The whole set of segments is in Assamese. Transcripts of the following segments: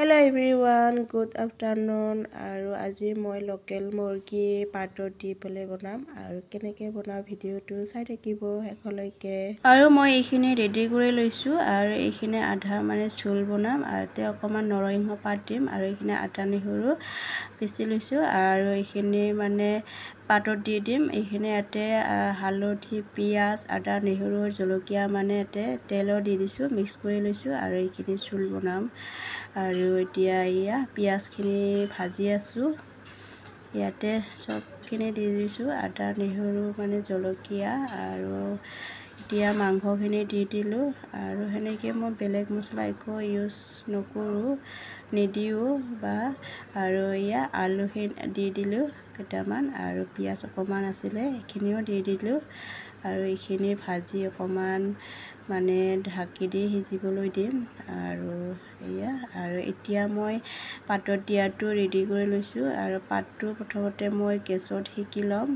Hello everyone, good afternoon. আৰু আজি মই লোকেল মুৰ্গী পাটত দি পেলাই বনাম আৰু কেনেকৈ বনাও ভিডিঅ'টো চাই থাকিব শেষলৈকে। আৰু মই এইখিনি ৰেডি কৰি লৈছোঁ আৰু এইখিনি আধা মানে ঝোল বনাম আৰু তে অকণমান নৰসিংহ পাত দিম আৰু এইখিনি আদা নহৰু পিচি লৈছোঁ আৰু এইখিনি মানে পাতত দি দিম। এইখিনি ইয়াতে হালধি পিঁয়াজ আদা নহৰু জলকীয়া মানে ইয়াতে তেলো দি দিছোঁ, মিক্স কৰি লৈছোঁ আৰু এইখিনি ঝোল বনাম। আৰু এতিয়া এয়া পিঁয়াজখিনি ভাজি আছোঁ, ইয়াতে চবখিনি দি দিছোঁ আদা নহৰু মানে জলকীয়া আৰু এতিয়া মাংসখিনি দি দিলোঁ আৰু সেনেকৈ মই বেলেগ মছলা একো ইউজ নকৰোঁ, নিদিওঁ বা আৰু এয়া আলুখিনি দি দিলোঁ কেইটামান আৰু পিঁয়াজ অকণমান আছিলে এইখিনিও দি দিলোঁ আৰু এইখিনি ভাজি অকণমান মানে ঢাকি দি সিজিবলৈ দিম। আৰু এয়া আৰু এতিয়া মই পাতত দিয়াটো ৰেডি কৰি লৈছোঁ আৰু পাতটো প্ৰথমতে মই গেছত সেকি ল'ম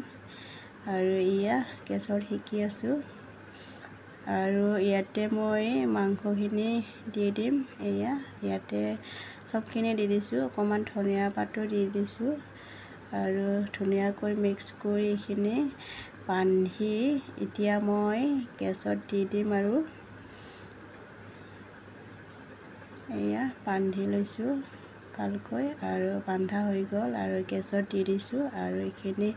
আৰু এয়া গেছত সেকি আছোঁ আৰু ইয়াতে মই মাংসখিনি দি দিম। এয়া ইয়াতে চবখিনি দি দিছোঁ, অকণমান ধনিয়া পাতো দি দিছোঁ আৰু ধুনীয়াকৈ মিক্স কৰি এইখিনি বান্ধি এতিয়া মই গেছত দি দিম আৰু এয়া বান্ধি লৈছোঁ ভালকৈ আৰু বান্ধা হৈ গ'ল আৰু গেছত দি দিছোঁ আৰু এইখিনি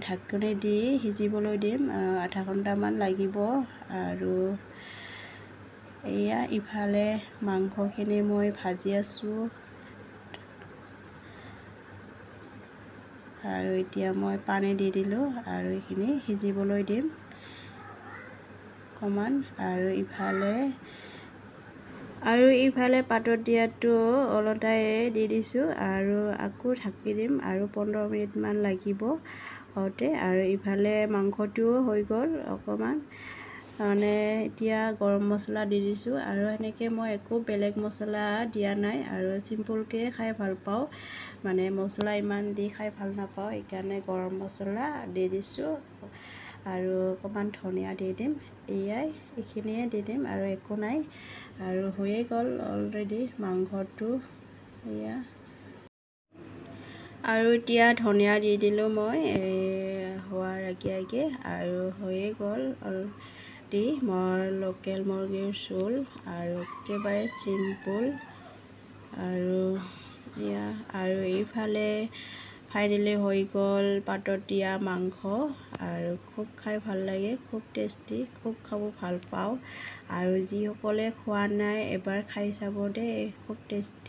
ঢাকনি দি সিজিবলৈ দিম, আধা ঘণ্টামান লাগিব। আৰু এয়া ইফালে মাংসখিনি মই ভাজি আছোঁ আৰু এতিয়া মই পানী দি দিলোঁ আৰু এইখিনি সিজিবলৈ দিম অকণমান আৰু ইফালে পাতত দিয়াটো অলপটাই দি দিছোঁ আৰু আকৌ ঢাকি দিম আৰু 15 মিনিটমান লাগিব হওঁতে। আৰু ইফালে মাংসটোও হৈ গ'ল অকণমান, মানে এতিয়া গৰম মছলা দি দিছোঁ আৰু সেনেকৈ মই একো বেলেগ মছলা দিয়া নাই আৰু চিম্পুলকৈ খাই ভাল পাওঁ, মানে মছলা ইমান দি খাই ভাল নাপাওঁ, সেইকাৰণে গৰম মছলা দি দিছোঁ আৰু অকণমান ধনিয়া দি দিম। এইখিনিয়ে দি দিম আৰু একো নাই আৰু হৈয়ে গ'ল অলৰেডি মাংসটো। এয়া আৰু এতিয়া ধনিয়া দি দিলোঁ মই হোৱাৰ আগে আৰু হৈয়ে গ'ল অলৰেডি মোৰ লোকেল মুৰ্গীৰ ঝোল আৰু একেবাৰে চিম্পুল। আৰু এয়া আৰু এইফালে ফাইনেলি হৈ গ'ল পাতত দিয়া মাংস আৰু খুব খাই ভাল লাগে, খুব টেষ্টি, খুব খাব ভাল পাওঁ আৰু যিসকলে খোৱা নাই এবাৰ খাই চাব দেই, খুব টেষ্টি।